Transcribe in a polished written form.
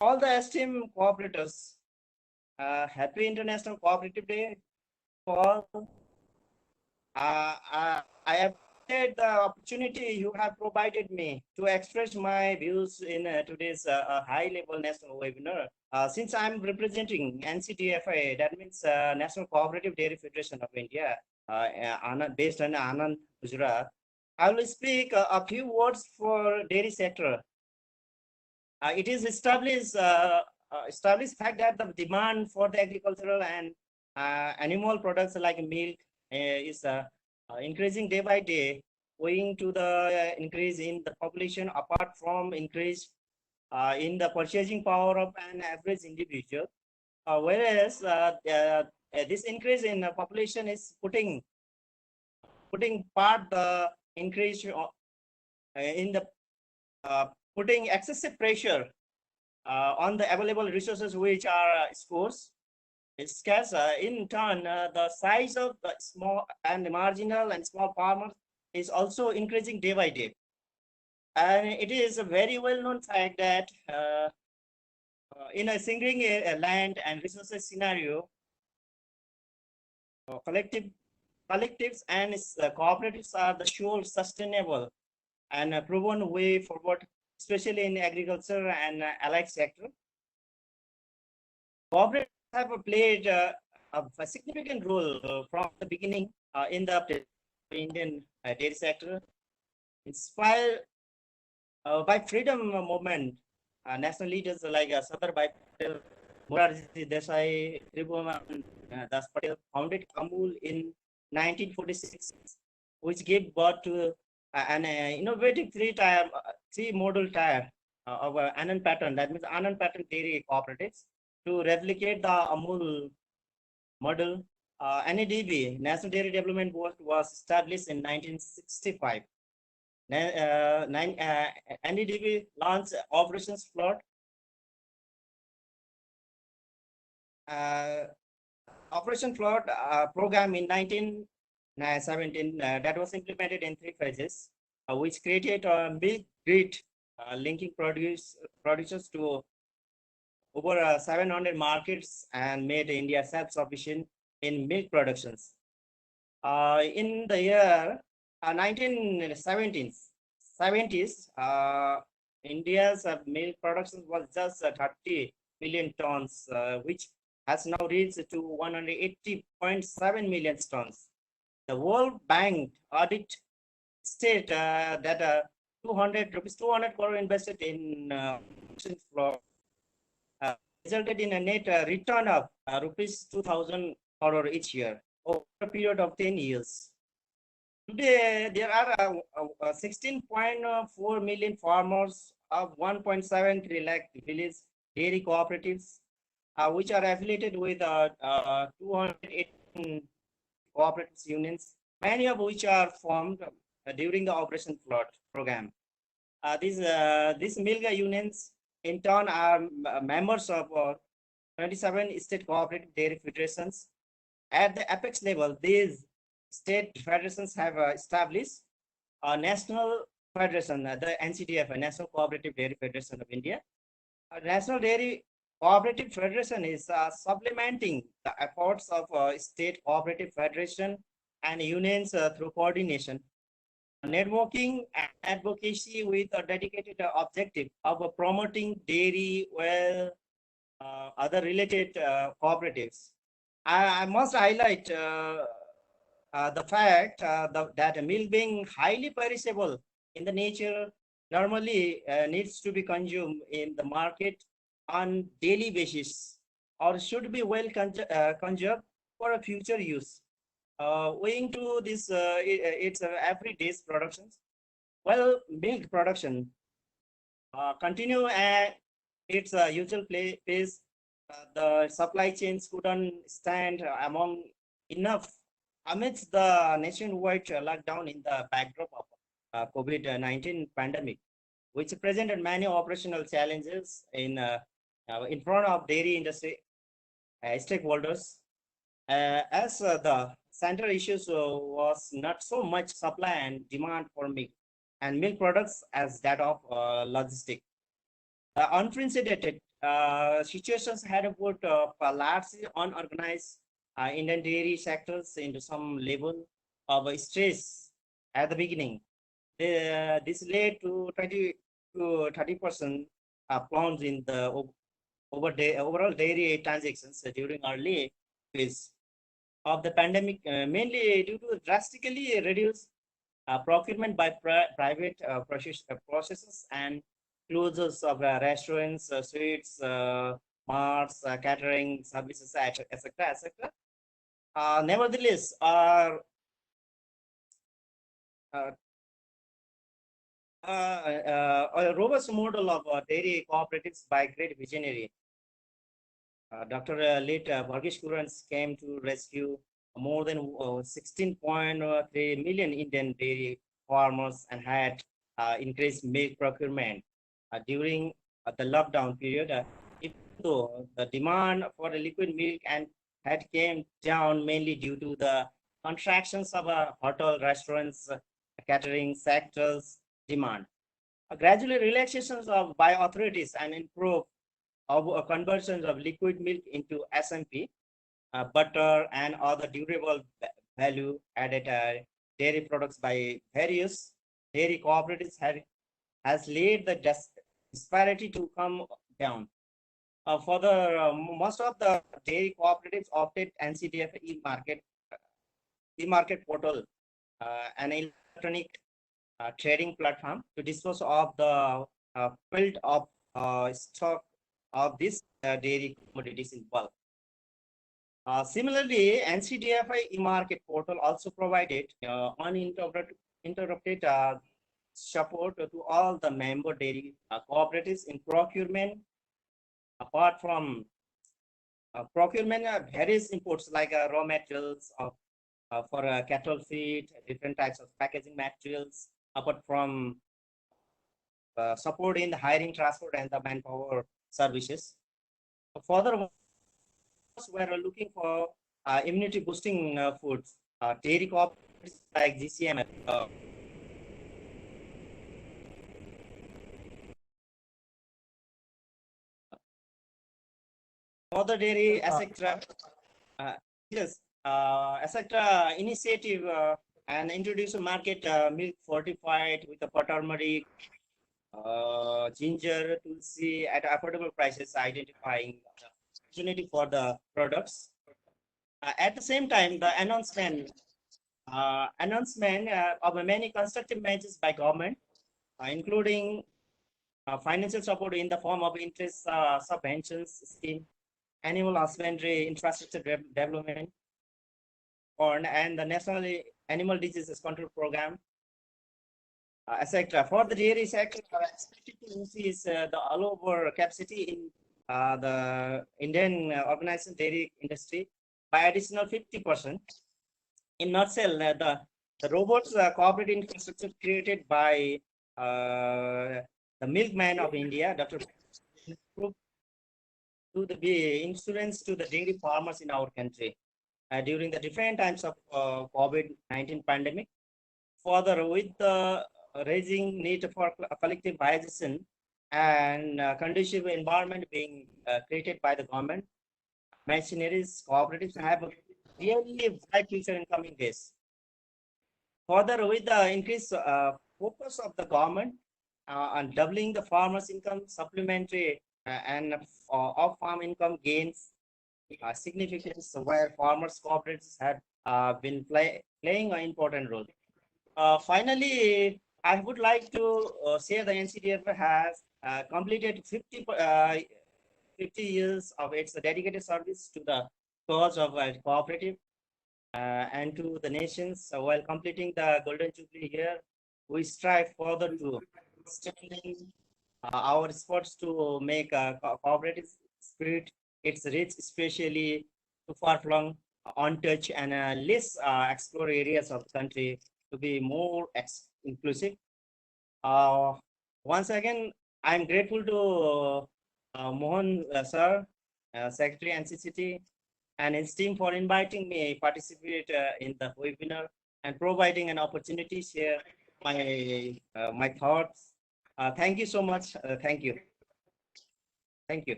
All the esteemed cooperators, happy International Cooperative Day for all. I appreciate the opportunity you have provided me to express my views in today's high-level national webinar. Since I'm representing NCDFI, that means National Cooperative Dairy Federation of India, based on Anand, Gujarat, I will speak a few words for dairy sector. It is established fact that the demand for the agricultural and animal products like milk is increasing day by day, owing to the increase in the population, apart from increase in the purchasing power of an average individual. Whereas this increase in population is putting part the increase in the putting excessive pressure on the available resources which are scarce. In turn, the size of the small and marginal and small farmers is also increasing day by day. And it is a very well-known fact that in a single land and resources scenario, collectives and cooperatives are the sure sustainable and proven way forward, especially in agriculture and allied sector. Cooperatives have played a significant role from the beginning in the Indian dairy sector. Inspired by freedom movement, national leaders like Sardar Bhai Patel, Morarji Desai, Tribhuvan Das Patel founded Amul in 1946, which gave birth to an innovative three-model tier of Anand pattern. That means Anand pattern dairy cooperatives to replicate the Amul model. NADB, National Dairy Development Board, was established in 1965. NDDB launched Operations Flood. Operation Flood program in 1917 that was implemented in 3 phases, which created a milk grid linking producers to over 700 markets and made India self-sufficient in milk productions. In the year 1970s, India's milk production was just 30 million tons, which has now reached to 180.7 million tons. The World Bank audit state that 200 crore invested in floor resulted in a net return of rupees 2,000 crore each year over a period of 10 years. Today, there are 16.4 million farmers of 1.73 lakh village dairy cooperatives, which are affiliated with 218 cooperative unions, many of which are formed during the Operation Flood program. These milk unions, in turn, are members of 27 state cooperative dairy federations. At the apex level, these state federations have established a national federation, the NCDF, National Cooperative Dairy Federation of India. National Dairy Cooperative Federation is supplementing the efforts of state cooperative federation and unions through coordination, networking and advocacy with a dedicated objective of promoting dairy, other related cooperatives. I must highlight the fact that milk being highly perishable in the nature normally needs to be consumed in the market on daily basis or should be well conserved for a future use. Owing to this, it's every day's productions. Well, milk production continue at its usual pace. The supply chains couldn't stand among enough amidst the nationwide lockdown in the backdrop of COVID-19 pandemic, which presented many operational challenges in front of dairy industry stakeholders. As the central issues was not so much supply and demand for milk and milk products as that of logistics. The unprecedented situations had put largely unorganized Indian dairy sectors into some level of stress at the beginning. This led to 20 to 30% plunge in the overall dairy transactions during early phase of the pandemic, mainly due to drastically reduced procurement by private processes and closures of restaurants, suites, marts, catering services, etc., etc. Nevertheless, uh, a robust model of dairy cooperatives by great visionary Dr. Late Bhargesh Kurans came to rescue more than 16.3 million Indian dairy farmers and had increased milk procurement during the lockdown period. Even though the demand for the liquid milk and had came down mainly due to the contractions of hotel, restaurants, catering sectors demand. Gradually relaxations of by authorities and improved of conversions of liquid milk into SMP, butter, and other durable value added dairy products by various dairy cooperatives has led the disparity to come down. Further, most of the dairy cooperatives opted NCDF e-market portal, an electronic trading platform to dispose of the build up stock of these dairy commodities in bulk. Similarly, NCDFI e-market portal also provided uninterrupted support to all the member dairy cooperatives in procurement. Apart from procurement, various imports like raw materials for cattle feed, different types of packaging materials, apart from support in the hiring, transport, and the manpower services. Further, we're looking for immunity boosting foods. Dairy cooperatives like GCM, other dairy, etc. Yes, etc. Initiative and introduce a market milk fortified with the turmeric, ginger, tulsi at affordable prices, identifying opportunity for the products. At the same time, the announcement of many constructive measures by government, including financial support in the form of interest subventions scheme, animal husbandry infrastructure development fund, and the National Animal Diseases Control Program, etc. For the dairy sector, are expected to increase the all over capacity in the Indian organized dairy industry by additional 50%. In nutshell, the robots cooperative infrastructure created by the milkman of India, Dr. to the insurance to the dairy farmers in our country during the different times of COVID-19 pandemic. Further, with the raising need for collective vision and conducive environment being created by the government, machineries, cooperatives have a really bright future in coming days. Further, with the increased focus of the government on doubling the farmers' income, supplementary and off-farm income gains significance where farmers' cooperatives have been playing an important role. Finally, I would like to say the NCDF has completed 50 years of its dedicated service to the cause of cooperative and to the nations. While completing the Golden Jubilee year, we strive further to strengthen our efforts to make cooperative spirit its rich, especially to far-flung, untouched, and less explored areas of the country to be more inclusive. Uh, Once again, I'm grateful to Mohan sir, Secretary NCCT, and his team for inviting me to participate in the webinar and providing an opportunity to share my thoughts. Thank you so much. Thank you. Thank you.